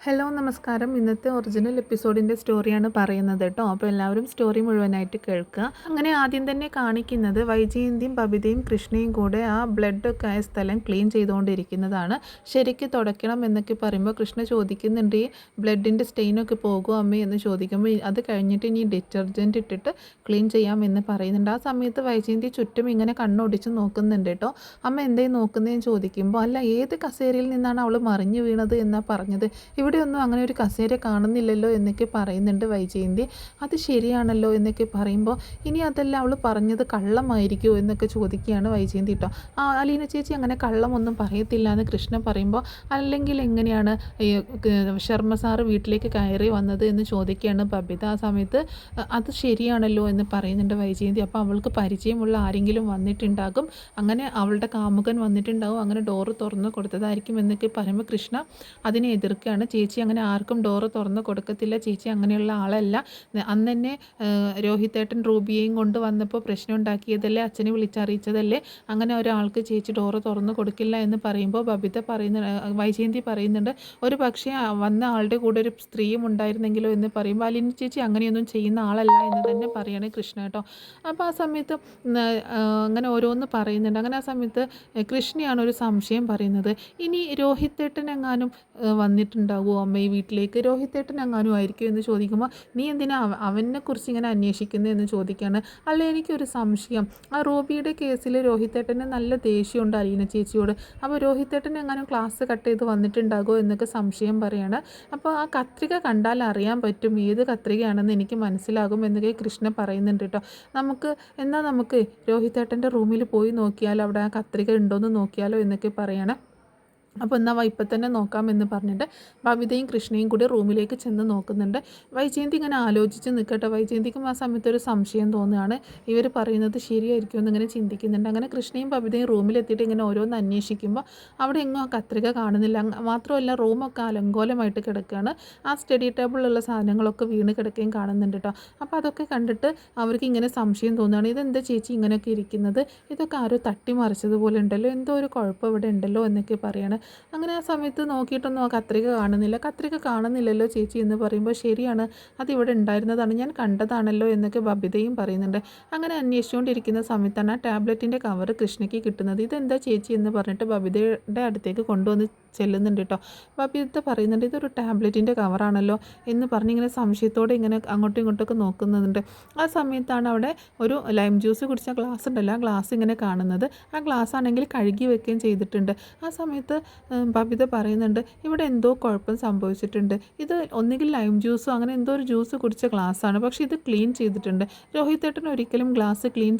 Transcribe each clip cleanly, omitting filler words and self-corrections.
Hello നമസ്കാരം. ഇന്നത്തെ original എപ്പിസോഡിൻ്റെ സ്റ്റോറിയാണ് പറയുന്നത് കേട്ടോ. അപ്പോൾ എല്ലാവരും സ്റ്റോറി മുഴുവനായിട്ട് കേൾക്കുക. അങ്ങനെ ആദ്യം തന്നെ കാണിക്കുന്നത് വൈജയന്തിയും ബബിതയും കൃഷ്ണയും കൂടെ ആ ബ്ലഡൊക്കെ ആയ സ്ഥലം ക്ലീൻ ചെയ്തുകൊണ്ടിരിക്കുന്നതാണ്. ശരിക്ക് തുടയ്ക്കണം എന്നൊക്കെ പറയുമ്പോൾ കൃഷ്ണ ചോദിക്കുന്നുണ്ട്, ഈ ബ്ലഡിൻ്റെ സ്റ്റെയിനൊക്കെ പോകുമോ അമ്മേ എന്ന് ചോദിക്കുമ്പോൾ അത് കഴിഞ്ഞിട്ട് ഇനി ഡിറ്റർജൻറ്റ് ഇട്ടിട്ട് ക്ലീൻ ചെയ്യാമെന്ന് പറയുന്നുണ്ട്. ആ സമയത്ത് വൈജയന്തി ചുറ്റും ഇങ്ങനെ കണ്ണൊടിച്ച് നോക്കുന്നുണ്ട് കേട്ടോ. അമ്മ എന്തേ നോക്കുന്നതെന്ന് ചോദിക്കുമ്പോൾ, അല്ല ഏത് കസേരയിൽ നിന്നാണ് അവൾ മറിഞ്ഞു വീണത് എന്നാണ് പറഞ്ഞത്, ഇവിടെയൊന്നും അങ്ങനെ ഒരു കസേര കാണുന്നില്ലല്ലോ എന്നൊക്കെ പറയുന്നുണ്ട് വൈജയന്തി. അത് ശരിയാണല്ലോ എന്നൊക്കെ പറയുമ്പോൾ, ഇനി അതല്ല അവൾ പറഞ്ഞത് കള്ളമായിരിക്കുമോ എന്നൊക്കെ ചോദിക്കുകയാണ് വൈജയന്തി കേട്ടോ. അലീന ചേച്ചി അങ്ങനെ കള്ളമൊന്നും പറയത്തില്ല എന്ന് കൃഷ്ണ പറയുമ്പോൾ, അല്ലെങ്കിൽ എങ്ങനെയാണ് ശർമ്മ സാറ് വീട്ടിലേക്ക് കയറി വന്നത് എന്ന് ചോദിക്കുകയാണ് ബബിത. ആ സമയത്ത് അത് ശരിയാണല്ലോ എന്ന് പറയുന്നുണ്ട് വൈജയന്തി. അപ്പോൾ അവൾക്ക് പരിചയമുള്ള ആരെങ്കിലും വന്നിട്ടുണ്ടാകും, അങ്ങനെ അവളുടെ കാമുകൻ വന്നിട്ടുണ്ടാകും, അങ്ങനെ ഡോറ് തുറന്ന് കൊടുത്തതായിരിക്കും എന്നൊക്കെ പറയുമ്പോൾ കൃഷ്ണ അതിനെ എതിർക്കുകയാണ്. ചേച്ചി അങ്ങനെ ആർക്കും ഡോറ് തുറന്ന് കൊടുക്കത്തില്ല, ചേച്ചി അങ്ങനെയുള്ള ആളല്ല. അന്ന് തന്നെ രോഹിത്തേട്ടൻ റൂബിയെയും കൊണ്ട് വന്നപ്പോൾ പ്രശ്നം ഉണ്ടാക്കിയതല്ലേ, അച്ഛനെ വിളിച്ചറിയിച്ചതല്ലേ, അങ്ങനെ ഒരാൾക്ക് ചേച്ചി ഡോറ് തുറന്ന് കൊടുക്കില്ല എന്ന് പറയുമ്പോൾ വൈജയന്തി പറയുന്നുണ്ട്, ഒരു പക്ഷേ വന്ന ആളുടെ കൂടെ ഒരു സ്ത്രീയും ഉണ്ടായിരുന്നെങ്കിലോ എന്ന് പറയുമ്പോൾ അലിനി ചേച്ചി അങ്ങനെയൊന്നും ചെയ്യുന്ന ആളല്ല എന്ന് തന്നെ പറയണേ കൃഷ്ണ കേട്ടോ. അപ്പോൾ ആ സമയത്ത് അങ്ങനെ ഓരോന്ന് പറയുന്നുണ്ട്. അങ്ങനെ ആ സമയത്ത് കൃഷ്ണയാണ് ഒരു സംശയം പറയുന്നത്, ഇനി രോഹിത്തേട്ടനെങ്ങാനും വന്നിട്ടുണ്ടാകുമോ അമ്മ ഈ വീട്ടിലേക്ക്, രോഹിത്തേട്ടൻ എങ്ങാനും ആയിരിക്കും എന്ന് ചോദിക്കുമ്പോൾ, നീ എന്തിനാ അവനെക്കുറിച്ച് ഇങ്ങനെ അന്വേഷിക്കുന്നത് എന്ന് ചോദിക്കുകയാണ്. അല്ല എനിക്കൊരു സംശയം, ആ റൂബിയുടെ കേസിൽ രോഹിത്തേട്ടന് നല്ല ദേഷ്യമുണ്ട് അലീന ചേച്ചിയോട്, അപ്പോൾ രോഹിത്തേട്ടൻ എങ്ങാനും ക്ലാസ് കട്ട് ചെയ്ത് വന്നിട്ടുണ്ടാകുമോ എന്നൊക്കെ സംശയം പറയാണ്. അപ്പോൾ ആ കത്രിക കണ്ടാൽ അറിയാൻ പറ്റും ഏത് കത്രികയാണെന്ന് എനിക്ക് മനസ്സിലാകും എന്നൊക്കെ കൃഷ്ണ പറയുന്നുണ്ട് കേട്ടോ. നമുക്ക് രോഹിത്തേട്ടൻ്റെ റൂമിൽ പോയി നോക്കിയാൽ അവിടെ ആ കത്രിക ഉണ്ടോയെന്ന് നോക്കിയാലോ എന്നൊക്കെ പറയണം. അപ്പോൾ എന്നാൽ ഇപ്പം തന്നെ നോക്കാമെന്ന് പറഞ്ഞിട്ട് ബബിതയും കൃഷ്ണയും കൂടി റൂമിലേക്ക് ചെന്ന് നോക്കുന്നുണ്ട്. വൈജയന്തി ഇങ്ങനെ ആലോചിച്ച് നിൽക്കട്ടെ. വൈജയന്തിക്കും ആ സമയത്ത് ഒരു സംശയം തോന്നുകയാണ്, ഇവർ പറയുന്നത് ശരിയായിരിക്കും എന്നിങ്ങനെ ചിന്തിക്കുന്നുണ്ട്. അങ്ങനെ കൃഷ്ണയും ബബിതയും റൂമിലെത്തിയിട്ട് ഇങ്ങനെ ഓരോന്ന് അന്വേഷിക്കുമ്പോൾ അവിടെ എങ്ങും ആ കത്രിക കാണുന്നില്ല. മാത്രമല്ല റൂമൊക്കെ അലങ്കോലമായിട്ട് കിടക്കുകയാണ്, ആ സ്റ്റഡി ടേബിളിലുള്ള സാധനങ്ങളൊക്കെ വീണ് കിടക്കുകയും കാണുന്നുണ്ട് കേട്ടോ. അപ്പോൾ അതൊക്കെ കണ്ടിട്ട് അവർക്ക് ഇങ്ങനെ സംശയം തോന്നുകയാണ്, ഇതെന്താ ചേച്ചി ഇങ്ങനെയൊക്കെ ഇരിക്കുന്നത്, ഇതൊക്കെ ആരോ തട്ടിമറിച്ചതുപോലെ ഉണ്ടല്ലോ, എന്തോ ഒരു കുഴപ്പം ഇവിടെ ഉണ്ടല്ലോ എന്നൊക്കെ പറയാണ്. അങ്ങനെ ആ സമയത്ത് നോക്കിയിട്ടൊന്നും ആ കത്രിക കാണുന്നില്ലല്ലോ ചേച്ചി എന്ന് പറയുമ്പോൾ, ശരിയാണ് അതിവിടെ ഉണ്ടായിരുന്നതാണ്, ഞാൻ കണ്ടതാണല്ലോ എന്നൊക്കെ ബബിതയും പറയുന്നുണ്ട്. അങ്ങനെ അന്വേഷിച്ചുകൊണ്ടിരിക്കുന്ന സമയത്താണ് ആ ടാബ്ലറ്റിൻ്റെ കവർ കൃഷ്ണയ്ക്ക് കിട്ടുന്നത്. ഇതെന്താ ചേച്ചി എന്ന് പറഞ്ഞിട്ട് ബബിതയുടെ അടുത്തേക്ക് കൊണ്ടുവന്ന് ചെല്ലുന്നുണ്ട് കേട്ടോ. ബബിത പറയുന്നുണ്ട്, ഇതൊരു ടാബ്ലറ്റിൻ്റെ കവറാണല്ലോ എന്ന് പറഞ്ഞിങ്ങനെ സംശയത്തോടെ ഇങ്ങനെ അങ്ങോട്ടും ഇങ്ങോട്ടൊക്കെ നോക്കുന്നുണ്ട്. ആ സമയത്താണ് അവിടെ ഒരു ലൈം ജ്യൂസ് കുടിച്ച ഗ്ലാസ് ഉണ്ടല്ലോ, ആ ഗ്ലാസ് ഇങ്ങനെ കാണുന്നത്. ആ ഗ്ലാസ് ആണെങ്കിൽ കഴുകി വെക്കുകയും ചെയ്തിട്ടുണ്ട്. ആ സമയത്ത് ബബിത പറയുന്നുണ്ട്, ഇവിടെ എന്തോ കുഴപ്പം സംഭവിച്ചിട്ടുണ്ട്, ഇത് ഒന്നുകിൽ ലൈം ജ്യൂസോ അങ്ങനെ എന്തോ ഒരു ജ്യൂസ് കുടിച്ച ഗ്ലാസ്സാണ്, പക്ഷേ ഇത് ക്ലീൻ ചെയ്തിട്ടുണ്ട്, രോഹിത്തേട്ടൻ ഒരിക്കലും ഗ്ലാസ് ക്ലീൻ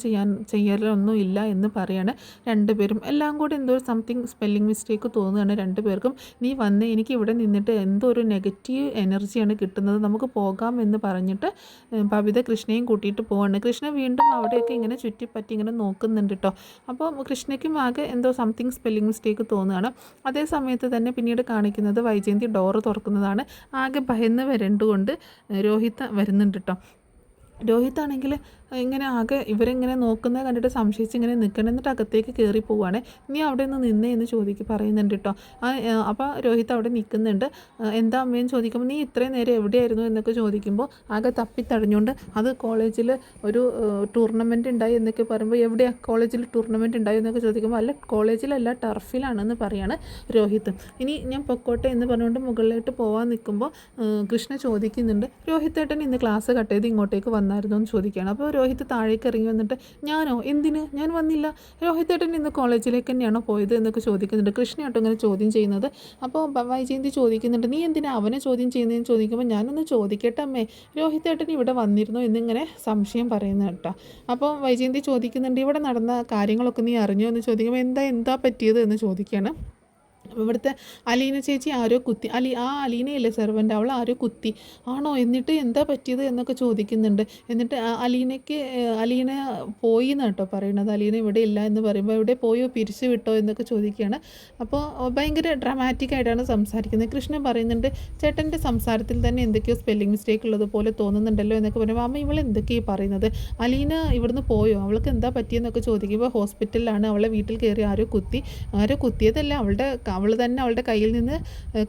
ചെയ്യാറൊന്നും ഇല്ല എന്ന് പറയാണ്. രണ്ടുപേരും എല്ലാം കൂടി എന്തോ സംതിങ് സ്പെല്ലിംഗ് മിസ്റ്റേക്ക് തോന്നുകയാണ് രണ്ടുപേർക്കും. നീ വന്ന് എനിക്ക് ഇവിടെ നിന്നിട്ട് എന്തോ ഒരു നെഗറ്റീവ് എനർജിയാണ് കിട്ടുന്നത്, നമുക്ക് പോകാം എന്ന് പറഞ്ഞിട്ട് ബബിത കൃഷ്ണയും കൂട്ടിയിട്ട് പോവാണ്. കൃഷ്ണ വീണ്ടും അവിടെയൊക്കെ ഇങ്ങനെ ചുറ്റിപ്പറ്റി ഇങ്ങനെ നോക്കുന്നുണ്ട് കേട്ടോ. അപ്പോൾ കൃഷ്ണയ്ക്കും ആകെ എന്തോ സംതിങ് സ്പെല്ലിംഗ് മിസ്റ്റേക്ക് തോന്നുകയാണ്. അതേ സമയത്ത് തന്നെ പിന്നീട് കാണിക്കുന്നത് വൈജയന്തി ഡോറ് തുറക്കുന്നതാണ്. ആകെ ഭയന്ന് വരണ്ടുകൊണ്ട് രോഹിത് വരുന്നുണ്ട് കേട്ടോ. രോഹിത്താണെങ്കിൽ ഇങ്ങനെ ആകെ ഇവരെങ്ങനെ നോക്കുന്നത് കണ്ടിട്ട് സംശയിച്ച് ഇങ്ങനെ നിൽക്കണം, എന്നിട്ട് അകത്തേക്ക് കയറി പോവുകയാണ്. നീ അവിടെ നിന്ന് നിന്നേ എന്ന് പറയുന്നുണ്ട് കേട്ടോ. അപ്പോൾ രോഹിത്ത് അവിടെ നിൽക്കുന്നുണ്ട്. എന്താ അമ്മയെന്ന് ചോദിക്കുമ്പോൾ, നീ ഇത്രയും നേരം എവിടെയായിരുന്നു എന്നൊക്കെ ചോദിക്കുമ്പോൾ ആകെ തപ്പിത്തടഞ്ഞുകൊണ്ട്, അത് കോളേജിൽ ഒരു ടൂർണമെൻറ്റ് ഉണ്ടായി എന്നൊക്കെ പറയുമ്പോൾ, എവിടെയാണ് കോളേജിൽ ടൂർണമെൻറ്റ് ഉണ്ടായി എന്നൊക്കെ ചോദിക്കുമ്പോൾ, അല്ല കോളേജിലല്ല ടർഫിലാണെന്ന് പറയാണ് രോഹിത്ത്. ഇനി ഞാൻ പൊക്കോട്ടെ എന്ന് പറഞ്ഞുകൊണ്ട് മുകളിലോട്ട് പോകാൻ നിൽക്കുമ്പോൾ കൃഷ്ണ ചോദിക്കുന്നുണ്ട്, രോഹിത്തേട്ടൻ ഇന്ന് ക്ലാസ് കട്ട് ചെയ്ത് ഇങ്ങോട്ടേക്ക് വന്നായിരുന്നു എന്ന് ചോദിക്കുകയാണ്. അപ്പോൾ രോഹിത് താഴേക്ക് ഇറങ്ങി വന്നിട്ട്, ഞാനോ എന്തിന്, ഞാൻ വന്നില്ല, രോഹിത്തേട്ടൻ ഇന്ന് കോളേജിലേക്ക് തന്നെയാണോ പോയത് എന്നൊക്കെ ചോദിക്കുന്നുണ്ട്. കൃഷ്ണയാട്ടോ ഇങ്ങനെ ചോദ്യം ചെയ്യുന്നത്. അപ്പോൾ വൈജയന്തി ചോദിക്കുന്നുണ്ട്, നീ എന്തിനാ അവനെ ചോദ്യം ചെയ്യുന്നതെന്ന് ചോദിക്കുമ്പോൾ, ഞാനൊന്ന് ചോദിക്കട്ടെ അമ്മേ, രോഹിത്തേട്ടൻ ഇവിടെ വന്നിരുന്നു എന്നിങ്ങനെ സംശയം പറയുന്നത് കേട്ടോ. അപ്പോൾ വൈജയന്തി ചോദിക്കുന്നുണ്ട്, ഇവിടെ നടന്ന കാര്യങ്ങളൊക്കെ നീ അറിഞ്ഞോ എന്ന് ചോദിക്കുമ്പോൾ, എന്താ പറ്റിയത് എന്ന് ചോദിക്കുകയാണ്. ഇവിടുത്തെ അലീന ചേച്ചി ആരോ കുത്തി, അലീനയല്ലേ സെർവൻ്റ്, അവൾ ആരോ കുത്തി ആണോ, എന്നിട്ട് എന്താ പറ്റിയത് എന്നൊക്കെ ചോദിക്കുന്നുണ്ട്. എന്നിട്ട് അലീന പോയി എന്ന് കേട്ടോ പറയണത്, അലീന ഇവിടെ ഇല്ല എന്ന് പറയുമ്പോൾ, എവിടെ പോയോ, പിരിച്ചു വിട്ടോ എന്നൊക്കെ ചോദിക്കുകയാണ്. അപ്പോൾ ഭയങ്കര ഡ്രാമാറ്റിക് ആയിട്ടാണ് സംസാരിക്കുന്നത്. കൃഷ്ണൻ പറയുന്നുണ്ട്, ചേട്ടൻ്റെ സംസാരത്തിൽ തന്നെ എന്തൊക്കെയോ സ്പെല്ലിംഗ് മിസ്റ്റേക്ക് ഉള്ളതുപോലെ തോന്നുന്നുണ്ടല്ലോ എന്നൊക്കെ പറയുമ്പോൾ, അമ്മ ഇവൾ എന്തൊക്കെയാണ് പറയുന്നത്, അലീന ഇവിടുന്ന് പോയോ, അവൾക്ക് എന്താ പറ്റിയെന്നൊക്കെ ചോദിക്കുമ്പോൾ, ഹോസ്പിറ്റലിലാണ്, അവളെ വീട്ടിൽ കയറി ആരോ കുത്തിയതല്ല, അവൾ അവൾ തന്നെ അവളുടെ കയ്യിൽ നിന്ന്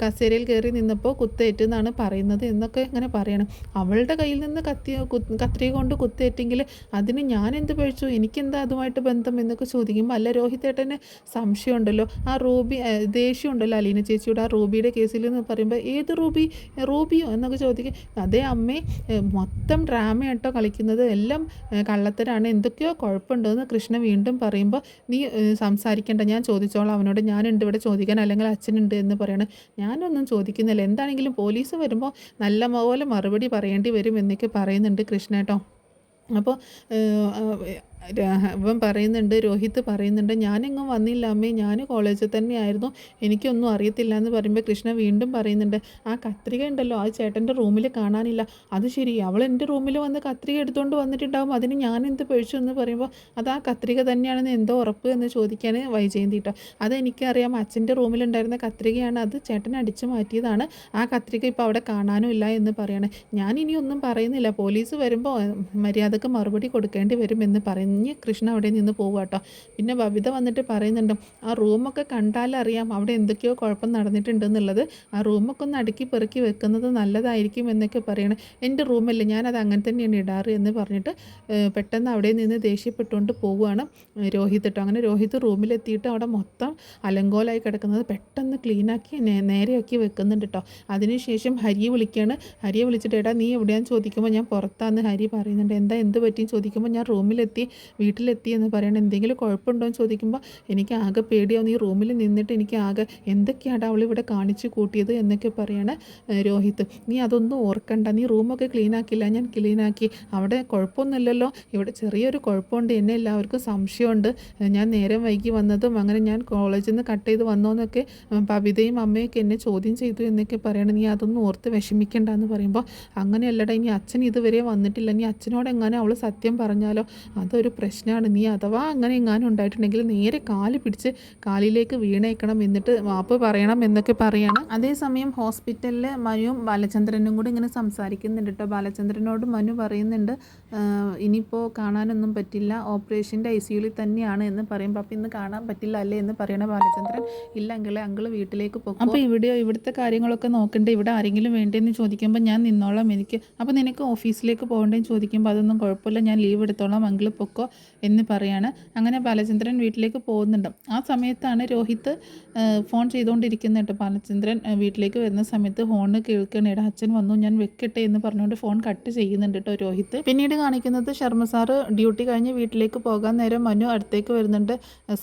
കസേരയിൽ കയറി നിന്നപ്പോൾ കുത്തേറ്റെന്നാണ് പറയുന്നത് എന്നൊക്കെ ഇങ്ങനെ പറയണം. അവളുടെ കയ്യിൽ നിന്ന് കത്രിക കൊണ്ട് കുത്തേറ്റെങ്കിൽ അതിന് ഞാൻ എന്ത് പഴിച്ചു, എനിക്കെന്താ അതുമായിട്ട് ബന്ധം എന്നൊക്കെ ചോദിക്കുമ്പോൾ അല്ല രോഹിതേട്ടന് സംശയമുണ്ടല്ലോ, ആ റൂബി ദേഷ്യമുണ്ടല്ലോ അലീന ചേച്ചിയുടെ ആ റൂബിയുടെ കേസിൽ എന്ന് പറയുമ്പോൾ ഏത് റൂബിയോ എന്നൊക്കെ ചോദിക്കും. അതേ അമ്മേ, മൊത്തം ഡ്രാമ കേട്ടോ കളിക്കുന്നത്, എല്ലാം കള്ളത്തരാണ്, എന്തൊക്കെയോ കുഴപ്പമുണ്ടെന്ന് കൃഷ്ണ വീണ്ടും പറയുമ്പോൾ നീ സംസാരിക്കേണ്ട, ഞാൻ ചോദിച്ചോളാം അവനോട്, ഞാനുണ്ട് ഇവിടെ ചോദിക്കാൻ, അല്ലെങ്കിൽ അച്ഛനുണ്ട് എന്ന് പറയണം. ഞാനൊന്നും ചോദിക്കുന്നില്ല, എന്താണെങ്കിലും പോലീസ് വരുമ്പോൾ നല്ല പോലെ മറുപടി പറയേണ്ടി വരും എന്നൊക്കെ പറയുന്നുണ്ട് കൃഷ്ണ കേട്ടോ. അപ്പോൾ അവൻ പറയുന്നുണ്ട്, രോഹിത് പറയുന്നുണ്ട്, ഞാനെങ്ങും വന്നില്ല അമ്മേ, ഞാൻ കോളേജിൽ തന്നെയായിരുന്നു, എനിക്കൊന്നും അറിയത്തില്ല എന്ന് പറയുമ്പോൾ കൃഷ്ണ വീണ്ടും പറയുന്നുണ്ട്, ആ കത്രിക ഉണ്ടല്ലോ ആ ചേട്ടൻ്റെ റൂമിൽ കാണാനില്ല. അത് ശരി, അവൾ എൻ്റെ റൂമിൽ വന്ന് കത്രിക എടുത്തുകൊണ്ട് വന്നിട്ടുണ്ടാകും, അതിന് ഞാൻ എന്ത് പഴിച്ചു എന്ന് പറയുമ്പോൾ അത് ആ കത്രിക തന്നെയാണെന്ന് എന്തോ ഉറപ്പ് എന്ന് ചോദിക്കാൻ വൈജയന്തി കേട്ടോ. അതെനിക്കറിയാം, അച്ഛൻ്റെ റൂമിലുണ്ടായിരുന്ന കത്രികയാണ്, അത് ചേട്ടൻ അടിച്ചു മാറ്റിയതാണ്, ആ കത്രിക ഇപ്പോൾ അവിടെ കാണാനും ഇല്ല എന്ന് പറയണേ. ഞാനിനി ഒന്നും പറയുന്നില്ല, പോലീസ് വരുമ്പോൾ മര്യാദക്ക് മറുപടി കൊടുക്കേണ്ടി വരും എന്ന് പറയുന്നു. കൃഷ്ണ അവിടെ നിന്ന് പോകുക കേട്ടോ. പിന്നെ ബബിത വന്നിട്ട് പറയുന്നുണ്ട്, ആ റൂമൊക്കെ കണ്ടാലറിയാം അവിടെ എന്തൊക്കെയോ കുഴപ്പം നടന്നിട്ടുണ്ടെന്നുള്ളത്, ആ റൂമൊക്കെ ഒന്ന് അടുക്കി പെറുക്കി വെക്കുന്നത് നല്ലതായിരിക്കും എന്നൊക്കെ പറയണം. എൻ്റെ റൂമല്ലേ, ഞാനത് അങ്ങനെ തന്നെയാണ് ഇടാറ് എന്ന് പറഞ്ഞിട്ട് പെട്ടെന്ന് അവിടെ നിന്ന് ദേഷ്യപ്പെട്ടുകൊണ്ട് പോവുകയാണ് രോഹിത് കേട്ടോ. അങ്ങനെ രോഹിത് റൂമിലെത്തിയിട്ട് അവിടെ മൊത്തം അലങ്കോലായി കിടക്കുന്നത് പെട്ടെന്ന് ക്ലീനാക്കി നേരെയാക്കി വെക്കുന്നുണ്ട് കേട്ടോ. അതിനുശേഷം ഹരിയെ വിളിക്കുകയാണ്. ഹരിയെ വിളിച്ചിട്ട് എടാ നീ എവിടെയാണെന്ന് ചോദിക്കുമ്പോൾ ഞാൻ പുറത്താന്ന് ഹരി പറയുന്നുണ്ട്. എന്ത് പറ്റിയെന്ന് ചോദിക്കുമ്പോൾ ഞാൻ വീട്ടിലെത്തി എന്ന് പറയണം. എന്തെങ്കിലും കുഴപ്പമുണ്ടോ എന്ന് ചോദിക്കുമ്പോൾ എനിക്ക് ആകെ പേടിയാവും, ഈ റൂമിൽ നിന്നിട്ട് എനിക്ക് ആകെ എന്തൊക്കെയാണ് അവളിവിടെ കാണിച്ചു കൂട്ടിയത് എന്നൊക്കെ പറയാണ് രോഹിത്. നീ അതൊന്നും ഓർക്കണ്ട, നീ റൂമൊക്കെ ക്ലീനാക്കില്ല, ഞാൻ ക്ലീനാക്കി, അവിടെ കുഴപ്പമൊന്നുമില്ലല്ലോ, ഇവിടെ ചെറിയൊരു കുഴപ്പമുണ്ട്, എന്നെ എല്ലാവർക്കും സംശയമുണ്ട്, ഞാൻ നേരം വൈകി വന്നതും അങ്ങനെ ഞാൻ കോളേജിൽ നിന്ന് കട്ട് ചെയ്ത് വന്നോന്നൊക്കെ ബബിതയും അമ്മയൊക്കെ എന്നെ ചോദ്യം ചെയ്തു എന്നൊക്കെ പറയണം. നീ അതൊന്നും ഓർത്ത് വിഷമിക്കണ്ട എന്ന് പറയുമ്പോൾ അങ്ങനെയല്ലടാ, ഇനി അച്ഛൻ ഇതുവരെ വന്നിട്ടില്ല, നീ അച്ഛനോട് എങ്ങനെ അവൾ സത്യം പറഞ്ഞാലോ അതൊരു പ്രശ്നമാണ്, നീ അഥവാ അങ്ങനെ എങ്ങാനും ഉണ്ടായിട്ടുണ്ടെങ്കിൽ നേരെ കാല് പിടിച്ച് കാലിലേക്ക് വീണേക്കണം, എന്നിട്ട് മാപ്പ് പറയണം എന്നൊക്കെ പറയണം. അതേസമയം ഹോസ്പിറ്റലിൽ മനുവും ബാലചന്ദ്രനും കൂടി ഇങ്ങനെ സംസാരിക്കുന്നുണ്ട് കേട്ടോ. ബാലചന്ദ്രനോട് മനു പറയുന്നുണ്ട് ഇനിയിപ്പോൾ കാണാനൊന്നും പറ്റില്ല, ഓപ്പറേഷൻ്റെ ICUയിൽ തന്നെയാണ് എന്ന് പറയുമ്പോൾ അപ്പോൾ ഇന്ന് കാണാൻ പറ്റില്ല അല്ലേ എന്ന് പറയണ ബാലചന്ദ്രൻ. ഇല്ല അങ്കിള് വീട്ടിലേക്ക് പോകും, അപ്പോൾ ഇവിടുത്തെ കാര്യങ്ങളൊക്കെ നോക്കണ്ടേ, ഇവിടെ ആരെങ്കിലും വേണ്ടതെന്ന് ചോദിക്കുമ്പോൾ ഞാൻ നിന്നോളാം, എനിക്ക് അപ്പോൾ നിനക്ക് ഓഫീസിലേക്ക് പോകേണ്ടതെന്ന് ചോദിക്കുമ്പോൾ അതൊന്നും കുഴപ്പമില്ല, ഞാൻ ലീവ് എടുത്തോളാം, അങ്കിൾ പൊക്കോ എന്ന് പറയാണ്. അങ്ങനെ ബാലചന്ദ്രൻ വീട്ടിലേക്ക് പോകുന്നുണ്ട്. ആ സമയത്താണ് രോഹിത് ഫോൺ ചെയ്തുകൊണ്ടിരിക്കുന്നത് കേട്ടോ. ബാലചന്ദ്രൻ വീട്ടിലേക്ക് വരുന്ന സമയത്ത് ഫോണ് കേൾക്കണേ, അച്ഛൻ വന്നു ഞാൻ വെക്കട്ടെ എന്ന് പറഞ്ഞുകൊണ്ട് ഫോൺ കട്ട് ചെയ്യുന്നുണ്ട് കേട്ടോ രോഹിത്. പിന്നീട് കാണിക്കുന്നത് ശർമ്മ സാറ് ഡ്യൂട്ടി കഴിഞ്ഞ് വീട്ടിലേക്ക് പോകാൻ നേരം മനു അടുത്തേക്ക് വരുന്നുണ്ട്.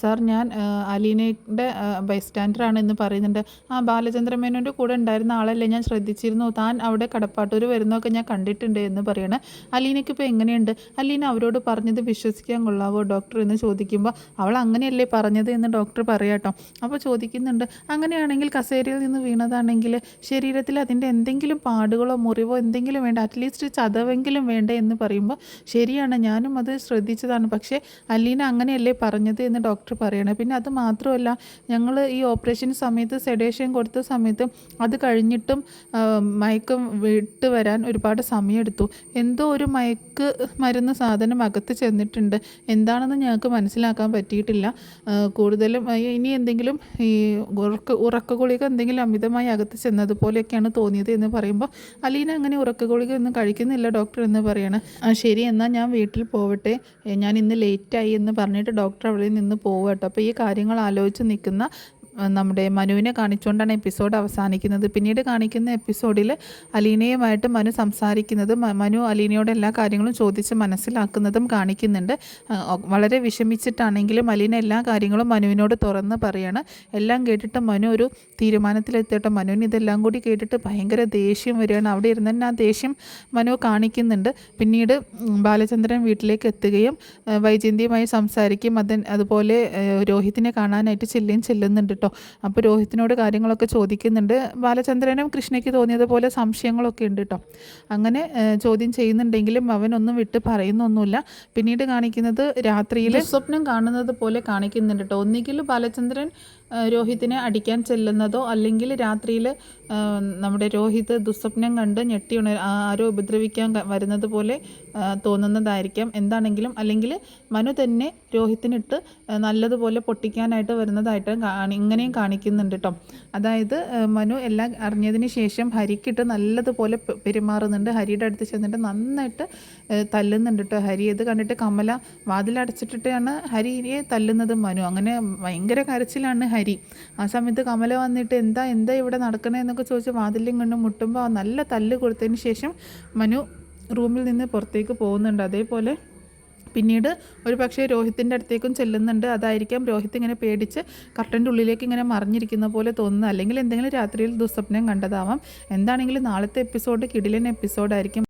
സാർ ഞാൻ അലീനയുടെ ബൈസ്റ്റാൻഡറാണ് എന്ന് പറയുന്നുണ്ട്. ആ ബാലചന്ദ്ര മേനോൻ്റെ കൂടെ ഉണ്ടായിരുന്ന ആളല്ലേ, ഞാൻ ശ്രദ്ധിച്ചിരുന്നു, താൻ അവിടെ കടപ്പാട്ടൂർ വരുന്നതൊക്കെ ഞാൻ കണ്ടിട്ടുണ്ട് എന്ന് പറയണം. അലീനയ്ക്ക് ഇപ്പോൾ എങ്ങനെയുണ്ട്, അലീന അവരോട് പറഞ്ഞത് വിശ്വസിക്കാൻ കൊള്ളാവോ ഡോക്ടർ എന്ന് ചോദിക്കുമ്പോൾ അവൾ അങ്ങനെയല്ലേ പറഞ്ഞത് എന്ന് ഡോക്ടർ പറയാട്ടോ. അപ്പോൾ ചോദിക്കുന്നുണ്ട്, അങ്ങനെയാണെങ്കിൽ കസേരയിൽ നിന്ന് വീണതാണെങ്കിൽ ശരീരത്തിൽ അതിൻ്റെ എന്തെങ്കിലും പാടുകളോ മുറിവോ എന്തെങ്കിലും വേണ്ട, അറ്റ്ലീസ്റ്റ് ചതവെങ്കിലും വേണ്ട എന്ന് പറയുമ്പോൾ ശരിയാണ്, ഞാനും അത് ശ്രദ്ധിച്ചതാണ്, പക്ഷേ അലീന അങ്ങനെയല്ലേ പറഞ്ഞത് എന്ന് ഡോക്ടർ പറയണം. പിന്നെ അത് മാത്രമല്ല, ഞങ്ങൾ ഈ ഓപ്പറേഷൻ സമയത്ത് സെഡേഷൻ കൊടുത്ത സമയത്ത് അത് കഴിഞ്ഞിട്ടും മയക്കം വിട്ട് വരാൻ ഒരുപാട് സമയമെടുത്തു, എന്തോ ഒരു മയക്ക് മരുന്ന് സാധനം അകത്ത് ചെന്നിട്ടുണ്ട്, എന്താണെന്ന് ഞങ്ങൾക്ക് മനസ്സിലാക്കാൻ പറ്റിയിട്ടില്ല, കൂടുതലും ഇനി എന്തെങ്കിലും ഈ ഉറക്ക ഗുളിക എന്തെങ്കിലും അമിതമായി അകത്ത് ചെന്നതുപോലെയൊക്കെയാണ് തോന്നിയത് എന്ന് പറയുമ്പോൾ അലീന അങ്ങനെ ഉറക്ക ഗുളിക ഒന്നും കഴിക്കുന്നില്ല ഡോക്ടർ എന്ന് പറയണം. ശരി എന്നാൽ ഞാൻ വീട്ടിൽ പോവട്ടെ, ഞാൻ ഇന്ന് ലേറ്റായി എന്ന് പറഞ്ഞിട്ട് ഡോക്ടർ അവിടെ നിന്ന് പോവുക. അപ്പോൾ ഈ കാര്യങ്ങൾ ആലോചിച്ച് നിൽക്കുന്ന നമ്മുടെ മനുവിനെ കാണിച്ചുകൊണ്ടാണ് എപ്പിസോഡ് അവസാനിക്കുന്നത്. പിന്നീട് കാണിക്കുന്ന എപ്പിസോഡിൽ അലീനയുമായിട്ട് മനു സംസാരിക്കുന്നതും മനു അലീനയോട് എല്ലാ കാര്യങ്ങളും ചോദിച്ച് മനസ്സിലാക്കുന്നതും കാണിക്കുന്നുണ്ട്. വളരെ വിഷമിച്ചിട്ടാണെങ്കിലും അലീന എല്ലാ കാര്യങ്ങളും മനുവിനോട് തുറന്ന് പറയാണ്. എല്ലാം കേട്ടിട്ട് മനു ഒരു തീരുമാനത്തിലെത്തിയിട്ട് മനുവിന് ഇതെല്ലാം കൂടി കേട്ടിട്ട് ഭയങ്കര ദേഷ്യം വരികയാണ്. അവിടെ ഇരുന്ന് തന്നെ ആ ദേഷ്യം മനു കാണിക്കുന്നുണ്ട്. പിന്നീട് ബാലചന്ദ്രൻ വീട്ടിലേക്ക് എത്തുകയും വൈജയന്തിയുമായി സംസാരിക്കും. അതുപോലെ രോഹിത്തിനെ കാണാനായിട്ട് ചെല്ലുന്നുണ്ട്. അപ്പോൾ രോഹിത്തിനോട് കാര്യങ്ങളൊക്കെ ചോദിക്കുന്നുണ്ട്. ബാലചന്ദ്രനും കൃഷ്ണയ്ക്ക് തോന്നിയതുപോലെ സംശയങ്ങളൊക്കെ ഉണ്ട് കേട്ടോ. അങ്ങനെ ചോദ്യം ചെയ്യുന്നുണ്ടെങ്കിലും അവനൊന്നും വിട്ട് പറയുന്നൊന്നുമില്ല. പിന്നീട് കാണിക്കുന്നത് രാത്രിയിൽ സ്വപ്നം കാണുന്നത് പോലെ കാണിക്കുന്നുണ്ട് കേട്ടോ. ഒന്നുകിൽ ബാലചന്ദ്രൻ രോഹിത്തിനെ അടിക്കാൻ ചെല്ലുന്നതോ അല്ലെങ്കിൽ രാത്രിയിൽ നമ്മുടെ രോഹിത് ദുസ്വപ്നം കണ്ട് ഞെട്ടി ആരോ ഉപദ്രവിക്കാൻ വരുന്നത് പോലെ തോന്നുന്നതായിരിക്കാം. എന്താണെങ്കിലും അല്ലെങ്കിൽ മനു തന്നെ രോഹിത്തിനിട്ട് നല്ലതുപോലെ പൊട്ടിക്കാനായിട്ട് വരുന്നതായിട്ട് ഇങ്ങനെയും കാണിക്കുന്നുണ്ട് കേട്ടോ. അതായത് മനു എല്ലാം അറിഞ്ഞതിന് ശേഷം ഹരിക്കിട്ട് നല്ലതുപോലെ പെരുമാറുന്നുണ്ട്. ഹരിയുടെ അടുത്ത് ചെന്നിട്ട് നന്നായിട്ട് തല്ലുന്നുണ്ട് കേട്ടോ. ഹരി ഇത് കണ്ടിട്ട് കമല വാതിലടച്ചിട്ടിട്ടാണ് ഹരിയെ തല്ലുന്നത് മനു. അങ്ങനെ ഭയങ്കര കരച്ചിലാണ് ഹരി. ആ സമയത്ത് കമല വന്നിട്ട് എന്താ ഇവിടെ നടക്കണേ എന്നൊക്കെ ചോദിച്ച് വാതിലും കണ്ട് മുട്ടുമ്പോൾ നല്ല തല്ല് കൊടുത്തതിന് ശേഷം മനു റൂമിൽ നിന്ന് പുറത്തേക്ക് പോകുന്നുണ്ട്. അതേപോലെ പിന്നീട് ഒരു പക്ഷേ രോഹിത്തിൻ്റെ അടുത്തേക്കും ചെല്ലുന്നുണ്ട്. അതായിരിക്കാം രോഹിത് ഇങ്ങനെ പേടിച്ച് കർട്ടൻ്റെ ഉള്ളിലേക്ക് ഇങ്ങനെ മറിഞ്ഞിരിക്കുന്ന പോലെ തോന്നുന്നത്. അല്ലെങ്കിൽ എന്തെങ്കിലും രാത്രിയിൽ ദുസ്വപ്നം കണ്ടതാവാം. എന്താണെങ്കിലും നാളത്തെ എപ്പിസോഡ് കിടിലൻ എപ്പിസോഡായിരിക്കും.